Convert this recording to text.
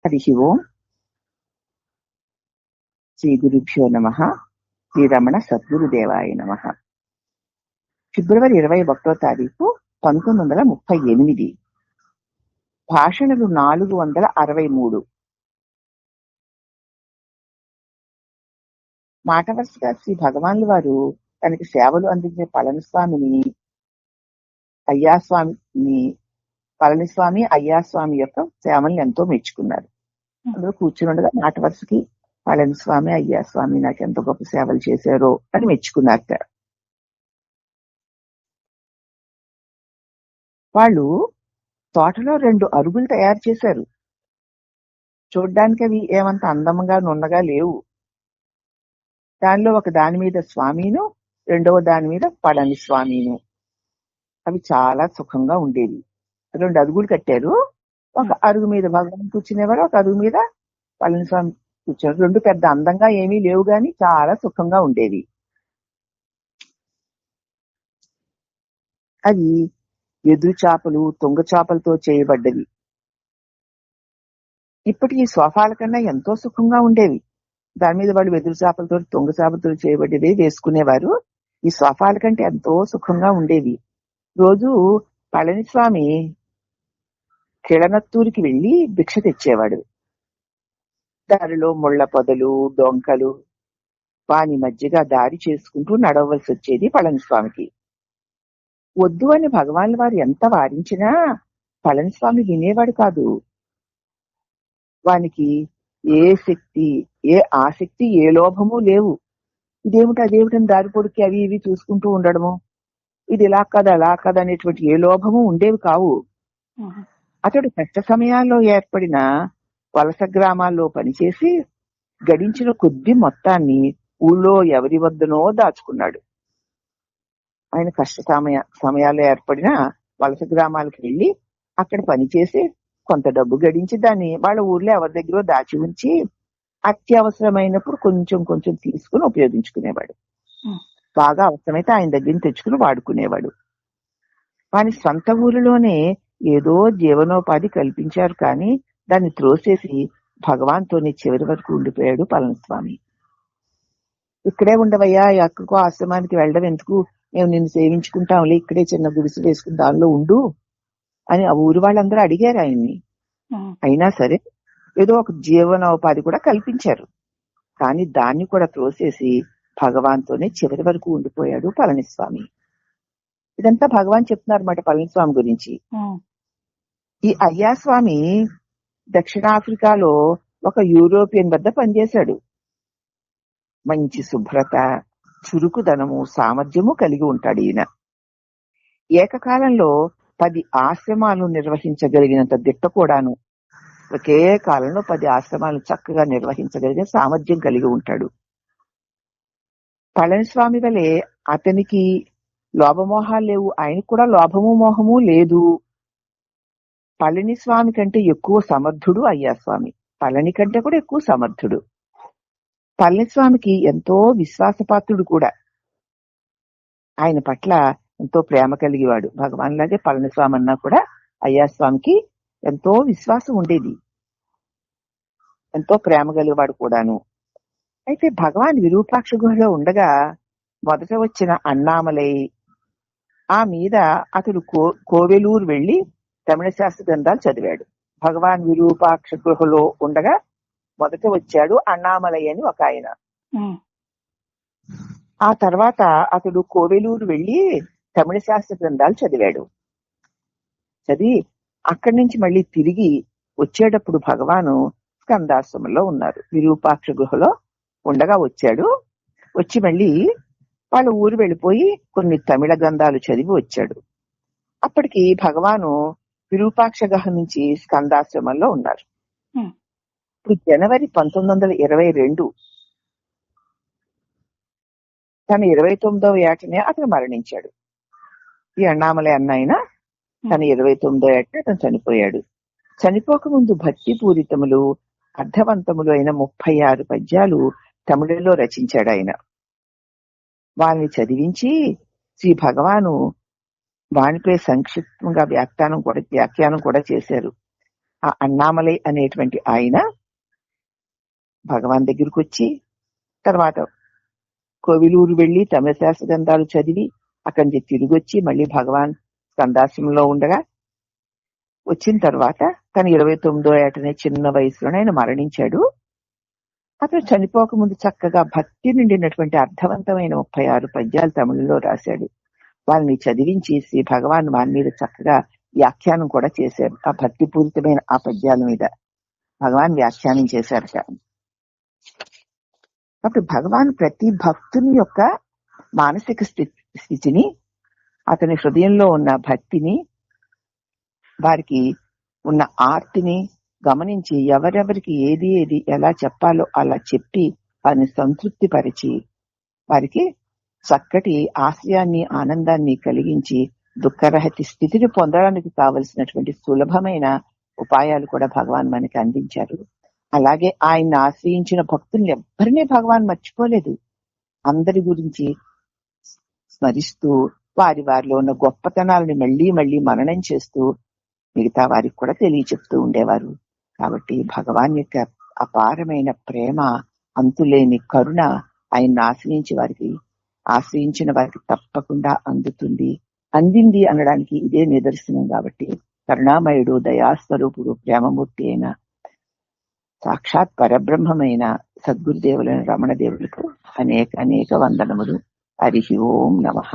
హరి ఓం. శ్రీ గురుభ్యో నమః. శ్రీ రమణ సద్గురుదేవాయ నమః. ఫిబ్రవరి 21వ తారీఖు 1938. భాషణలు 463. మాట వరుసగా శ్రీ భగవాన్ల వారు తనకి సేవలు అందించే పళనిస్వామిని పళనిస్వామి అయ్యాస్వామి యొక్క సేవల్ని ఎంతో మెచ్చుకున్నారు. అందులో కూర్చుని మాట వరుసకి పళనిస్వామి అయ్యాస్వామి నాకు ఎంత గొప్ప సేవలు చేశారో అని మెచ్చుకున్నారు. వాళ్ళు తోటలో 2 అరుగులు తయారు చేశారు. చూడ్డానికి అవి ఏమంత అందంగా నున్నగా లేవు. దానిలో ఒక దాని మీద స్వామిను, రెండవ దాని మీద పళనిస్వామిను. అవి చాలా సుఖంగా ఉండేవి. 2 అరుగులు కట్టారు. ఒక అరుగు మీద భగవాన్ కూర్చునేవారు, ఒక అరుగు మీద పళనిస్వామి కూర్చోరు. 2 పెద్ద అందంగా ఏమీ లేవు గాని చాలా సుఖంగా ఉండేవి. అవి ఎదురు చేపలు, తుంగ చేపలతో చేయబడ్డవి. ఇప్పటికీ సోఫాల కన్నా ఎంతో సుఖంగా ఉండేవి. దాని మీద వాళ్ళు వెదురు చేపలతో, తుంగ చేపలతో చేయబడ్డవి వేసుకునేవారు. ఈ సోఫాల కంటే ఎంతో సుఖంగా ఉండేవి. రోజు పళనిస్వామి కిళనత్తూరికి వెళ్లి భిక్ష తెచ్చేవాడు. దారిలో ముళ్ల పొదలు, డొంకలు వాని మధ్యగా దారి చేసుకుంటూ నడవలసి వచ్చేది పళనిస్వామికి. వద్దు అని భగవాన్ల వారు ఎంత వారించినా పళనిస్వామి వినేవాడు కాదు. వానికి ఏ శక్తి, ఏ ఆసక్తి, ఏ లోభము లేవు. ఇదేమిటి అదేమిటని దారి పొడికి అవి ఇవి చూసుకుంటూ ఉండడము, ఇది ఇలా కాదు అలా కాదు అనేటువంటి ఏ లోభము ఉండేవి కావు. అతడు కష్ట సమయాల్లో ఏర్పడిన వలస గ్రామాల్లో పనిచేసి గడించిన కొద్ది మొత్తాన్ని ఊళ్ళో ఎవరి వద్దనో దాచుకున్నాడు. ఆయన కష్ట సమయాల్లో ఏర్పడిన వలస గ్రామాలకు వెళ్లి అక్కడ పనిచేసి కొంత డబ్బు గడించి దాన్ని వాళ్ళ ఊర్లో ఎవరి దగ్గర దాచి ఉంచి అత్యవసరమైనప్పుడు కొంచెం కొంచెం తీసుకుని ఉపయోగించుకునేవాడు. బాగా అవసరమైతే ఆయన దగ్గర తెచ్చుకుని వాడుకునేవాడు. వాని సొంత ఊరిలోనే ఏదో జీవనోపాధి కల్పించారు కానీ దాన్ని త్రోసేసి భగవాన్తోనే చివరి వరకు ఉండిపోయాడు పళనిస్వామి. ఇక్కడే ఉండవయ్యా, ఎక్కడికో ఆశ్రమానికి వెళ్ళడం ఎందుకు, మేము నిన్ను సేవించుకుంటాంలే, ఇక్కడే చిన్న గుడిసె వేసుకుని దానిలో ఉండు అని ఆ ఊరు వాళ్ళందరూ అడిగారు ఆయన్ని. అయినా సరే ఏదో ఒక జీవనోపాధి కూడా కల్పించారు. కానీ దాన్ని కూడా త్రోసేసి భగవాన్తోనే చివరి వరకు ఉండిపోయాడు పళనిస్వామి. ఇదంతా భగవాన్ చెప్తున్నారు మాట పళనిస్వామి గురించి. ఈ అయ్యాస్వామి దక్షిణాఫ్రికాలో ఒక యూరోపియన్ వద్ద పనిచేశాడు. మంచి శుభ్రత, చురుకుదనము, సామర్థ్యము కలిగి ఉంటాడు ఈయన. ఏకకాలంలో 10 ఆశ్రమాలు నిర్వహించగలిగినంత దిట్ట కూడాను. ఒకే కాలంలో 10 ఆశ్రమాలు చక్కగా నిర్వహించగలిగిన సామర్థ్యం కలిగి ఉంటాడు. పళనిస్వామి వలె అతనికి లోభమోహాలు లేవు. ఆయనకు కూడా లోభము మోహము లేదు. పళనిస్వామి కంటే ఎక్కువ సమర్థుడు అయ్యాస్వామి. పళని కంటే కూడా ఎక్కువ సమర్థుడు. పళనిస్వామికి ఎంతో విశ్వాసపాత్రుడు కూడా. ఆయన పట్ల ఎంతో ప్రేమ కలిగేవాడు. భగవాన్ లాగే పళనిస్వామి అన్నా కూడా అయ్యాస్వామికి ఎంతో విశ్వాసం ఉండేది, ఎంతో ప్రేమ కలిగేవాడు కూడాను. అయితే భగవాన్ విరూపాక్ష గుహలో ఉండగా మొదట వచ్చిన అన్నామలై ఆ మీద అతడు కోవెలూరు వెళ్లి తమిళ శాస్త్ర గ్రంథాలు చదివాడు. భగవాన్ విరూపాక్ష గుహలో ఉండగా మొదట వచ్చాడు అన్నామలై అని ఒక ఆయన. ఆ తర్వాత అతడు కోవెలూరు వెళ్లి తమిళ శాస్త్ర గ్రంథాలు చదివాడు. చదివి అక్కడి నుంచి మళ్ళీ తిరిగి వచ్చేటప్పుడు భగవాను స్కందాశ్రమంలో ఉన్నారు. విరూపాక్ష గుహలో ఉండగా వచ్చాడు. వచ్చి మళ్ళీ వాళ్ళ ఊరు వెళ్ళిపోయి కొన్ని తమిళ గ్రంథాలు చదివి వచ్చాడు. అప్పటికి భగవాను విరూపాక్ష గుహ నుంచి స్కందాశ్రమంలో ఉన్నారు. ఇప్పుడు జనవరి 1922 తన 29వ ఏటనే అతను మరణించాడు. ఈ అన్నామలై అన్నాయన తన 29వ ఏటనే అతను చనిపోయాడు. చనిపోకముందు భక్తి పూరితములు అర్థవంతములు అయిన 36 పద్యాలు తమిళంలో రచించాడు ఆయన. వారిని చదివించి శ్రీ భగవాను వానిపై సంక్షిప్తంగా వ్యాఖ్యానం కూడా చేశారు. ఆ అన్నామలై అనేటువంటి ఆయన భగవాన్ దగ్గరికి వచ్చి, తర్వాత కోవిలూరు వెళ్లి తమిళశాస్త్ర గ్రంథాలు చదివి అక్కడి నుంచి తిరిగి వచ్చి మళ్ళీ భగవాన్ స్కందాశ్రమంలో ఉండగా, వచ్చిన తర్వాత తన 29వ ఏటనే చిన్న వయసులోనే ఆయన మరణించాడు. అతను చనిపోకముందు చక్కగా భక్తి నిండినటువంటి అర్థవంతమైన 36 పద్యాలు తమిళంలో రాశాడు. వాళ్ళని చదివించి శ్రీ భగవాన్ వారి మీద చక్కగా వ్యాఖ్యానం కూడా చేశారు. ఆ భక్తి పూరితమైన ఆ పద్యాల మీద భగవాన్ వ్యాఖ్యానం చేశారు. అప్పుడు భగవాన్ ప్రతి భక్తుని యొక్క మానసిక స్థితిని, అతని హృదయంలో ఉన్న భక్తిని, వారికి ఉన్న ఆర్తిని గమనించి ఎవరెవరికి ఏది ఏది ఎలా చెప్పాలో అలా చెప్పి వారిని సంతృప్తి పరిచి వారికి చక్కటి ఆశయాన్ని ఆనందాన్ని కలిగించి దుఃఖరహిత స్థితిని పొందడానికి కావలసినటువంటి సులభమైన ఉపాయాలు కూడా భగవాన్ మనకి అందించారు. అలాగే ఆయన్ని ఆశ్రయించిన భక్తుల్ని ఎవ్వరినీ భగవాన్ మర్చిపోలేదు. అందరి గురించి స్మరిస్తూ వారిలో ఉన్న గొప్పతనాలని మళ్లీ మళ్లీ మననం చేస్తూ మిగతా వారికి కూడా తెలియచెప్తూ ఉండేవారు. కాబట్టి భగవాన్ యొక్క అపారమైన ప్రేమ, అంతులేని కరుణ ఆయన్ని ఆశ్రయించిన వారికి తప్పకుండా అందింది అనడానికి ఇదే నిదర్శనం. కాబట్టి కరుణామయుడు, దయాస్వరూపుడు, ప్రేమమూర్తి అయిన సాక్షాత్ పరబ్రహ్మమైన సద్గురుదేవులైన రమణదేవులకు అనేక వందనములు. హరి ఓం నమః.